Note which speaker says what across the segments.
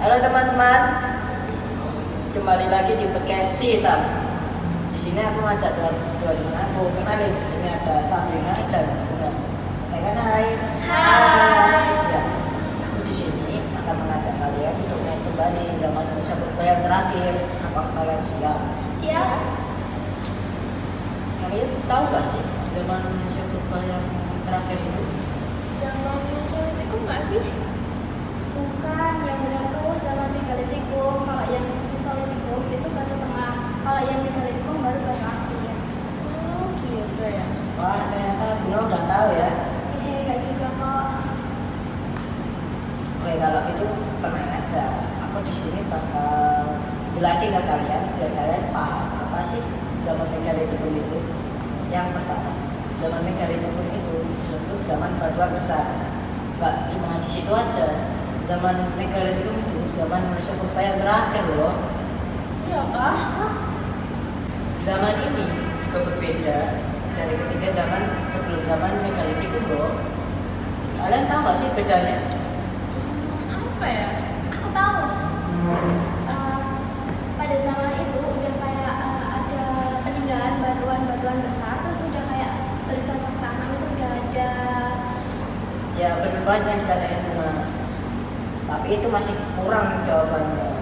Speaker 1: Halo teman-teman, kembali lagi di podcast Hitam. Di sini aku ngajak dua teman aku. Kenalin, ini ada Sabrina dan Bunga. Hai.
Speaker 2: Hai.
Speaker 1: Ya, aku di sini akan mengajak kalian untuk main kembali zaman Indonesia Purba yang terakhir. Apakah kalian siap?
Speaker 2: Siap.
Speaker 1: Kalian tahu gak sih zaman Indonesia Purba yang terakhir itu?
Speaker 2: Zaman Mesolitikum nggak sih? Bukan, yang benar tuh zaman Megalitikum. Kalau yang Mesolitikum itu batu tengah. Kalau yang Megalitikum baru batu akhir. Oh gitu ya.
Speaker 1: Wah, ternyata Bunga udah tahu ya.
Speaker 2: Gak juga kok.
Speaker 1: Oke, kalau gitu tenang aja. Aku di sini bakal jelasin ke kalian biar kalian paham apa sih zaman Megalitikum itu. Yang pertama, zaman Megalitikum itu disebut zaman batuan besar. Gak cuma di situ aja. Zaman Megalitikum itu zaman Indonesia Purba yang terakhir loh.
Speaker 2: Iya kah?
Speaker 1: Zaman ini juga berbeda dari ketiga zaman sebelum zaman Megalitikum loh. Kalian tahu gak sih bedanya?
Speaker 2: Apa ya? Aku tahu. Pada zaman itu udah kayak ada peninggalan batuan-batuan besar, terus udah kayak bercocok tanam itu udah ada.
Speaker 1: Ya benar banget yang dikatain Bunga. Tapi itu masih kurang jawabannya.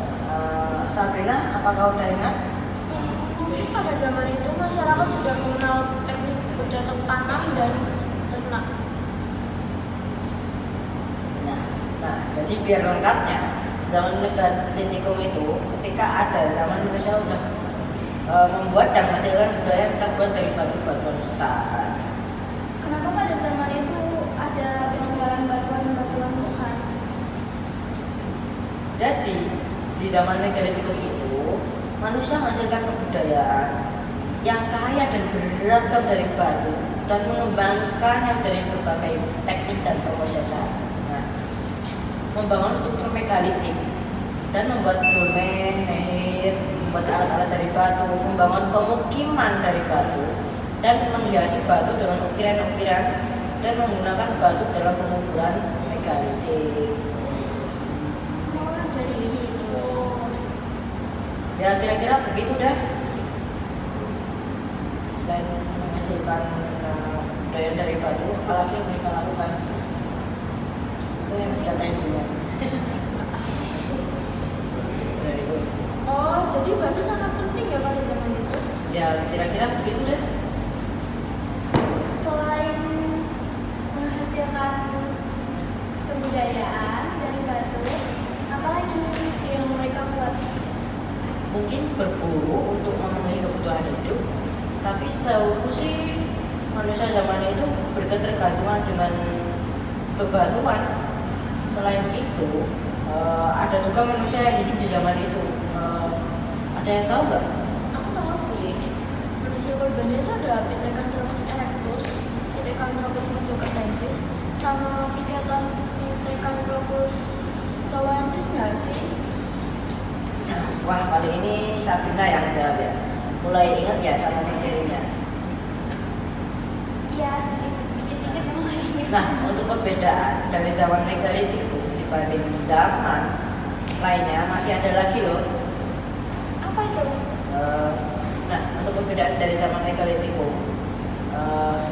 Speaker 1: Sabrina, apakah udah ingat?
Speaker 2: Mungkin pada zaman itu masyarakat sudah mengenal teknik bercocok tanam dan ternak.
Speaker 1: Nah, jadi biar lengkapnya, zaman Megalitikum itu ketika ada zaman Indonesia udah membuat dan menghasilkan budaya yang terbuat dari batu-batuan besar.
Speaker 2: Kenapa pada zaman itu ada peninggalan batuan-batuan besar?
Speaker 1: Jadi di zaman Megalitikum itu manusia menghasilkan kebudayaan yang kaya dan beragam dari batu dan mengembangkannya dari berbagai teknik dan proses. Membangun struktur megalitik dan membuat dolmen, nehir, membuat alat-alat dari batu, membangun pemukiman dari batu dan menghiasi batu dengan ukiran-ukiran dan menggunakan batu dalam pengukuran megalitik.
Speaker 2: Oh, jadi gitu.
Speaker 1: Ya kira-kira begitu dah. Selain menghasilkan budaya dari batu, apalagi yang mereka lakukan? Itu yang dikatain dulu.
Speaker 2: Oh, jadi batu sangat penting ya pada zaman itu.
Speaker 1: Ya kira-kira begitu deh.
Speaker 2: Selain menghasilkan kebudayaan dari batu, apalagi yang mereka buat?
Speaker 1: Mungkin berburu untuk memenuhi kebutuhan hidup, tapi setahuku sih manusia zaman itu berketergantungan dengan bebatuan. Selain itu ada juga manusia yang hidup di zaman itu. Ada yang tahu nggak?
Speaker 2: Aku tahu sih, manusia purba itu ada Pithecanthropus erectus, Pithecanthropus mojocadensis, sama Pithecanthropus soloensis nggak sih?
Speaker 1: Wah, kali ini Sabrina yang jawab ya. Mulai ingat ya sama materinya.
Speaker 2: Iya sih, dikit-dikit mulai.
Speaker 1: Nah, untuk perbedaan dari zaman Megalitikum dibanding zaman lainnya masih ada lagi loh.
Speaker 2: Apa itu?
Speaker 1: Nah, untuk perbedaan dari zaman Megalitikum,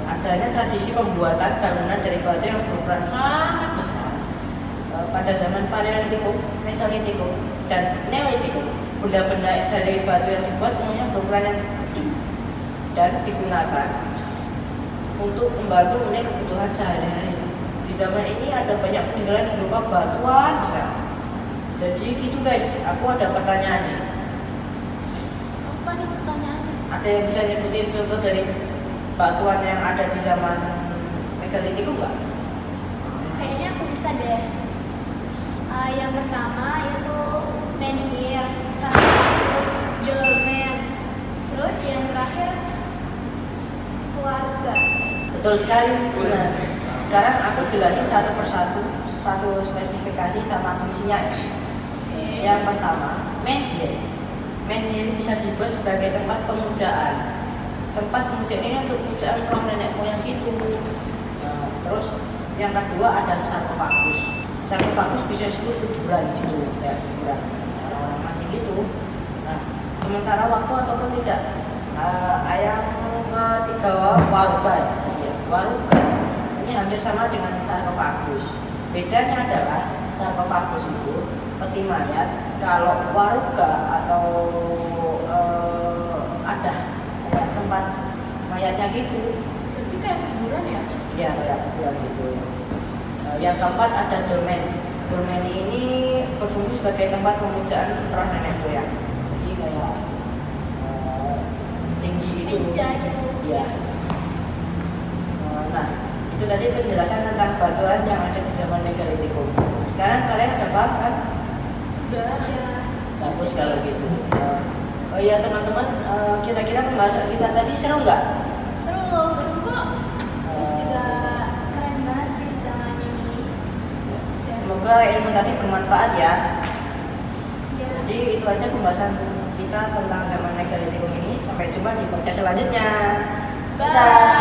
Speaker 1: adanya tradisi pembuatan bangunan dari batu yang berukuran sangat besar. Pada zaman Paleolitikum, Mesolitikum, dan Neolitikum, benda-benda dari batu yang dibuat umumnya berukuran yang kecil dan digunakan untuk membantu memenuhi kebutuhan sehari-hari. Di zaman ini ada banyak peninggalan berupa batuan besar. Jadi gitu guys, aku ada pertanyaan nih.
Speaker 2: Apa nih pertanyaannya?
Speaker 1: Ada yang bisa nyebutin contoh dari batuan yang ada di zaman Megalitikum nggak?
Speaker 2: Kayaknya aku bisa deh. Yang pertama itu menhir, terus dolmen, terus yang terakhir keluarga.
Speaker 1: Betul sekali, benar. Sekarang aku jelasin satu persatu, satu spesifikasi sama fungsinya ya. Yang pertama, menhir. Menhir bisa dibuat sebagai tempat pemujaan. Tempat pemujaan ini untuk pemujaan roh nenek moyang gitu. Terus yang kedua ada sarkofagus. Sarkofagus bisa disebut kuburan gitu ya. sementara waktu ataupun tidak. Yang ketiga waruga ya, waruga ini hampir sama dengan sarkofagus. Bedanya adalah sarkofagus itu peti mayat, kalau waruga atau ada kayak tempat mayatnya gitu.
Speaker 2: Berarti kayak kuburan ya?
Speaker 1: Ya kayak kuburan gitu. Yang keempat ada dolmen. Dolmen ini berfungsi sebagai tempat pemujaan roh nenek moyang. Jadi kayak tinggi gitu.
Speaker 2: Meja gitu.
Speaker 1: Iya. Nah, itu tadi penjelasan tentang batuan yang ada di zaman Megalitikum. Sekarang kalian udah paham kan?
Speaker 2: Udah ya.
Speaker 1: Bagus kalau gitu. Oh iya teman-teman, kira-kira pembahasan kita tadi seru nggak?
Speaker 2: Seru kok. Terus juga keren banget sih zaman ini. Ya.
Speaker 1: Semoga ilmu tadi bermanfaat ya.
Speaker 2: Ya.
Speaker 1: Jadi itu aja pembahasan kita tentang zaman Megalitikum ini. Sampai jumpa di podcast selanjutnya.
Speaker 2: Bye.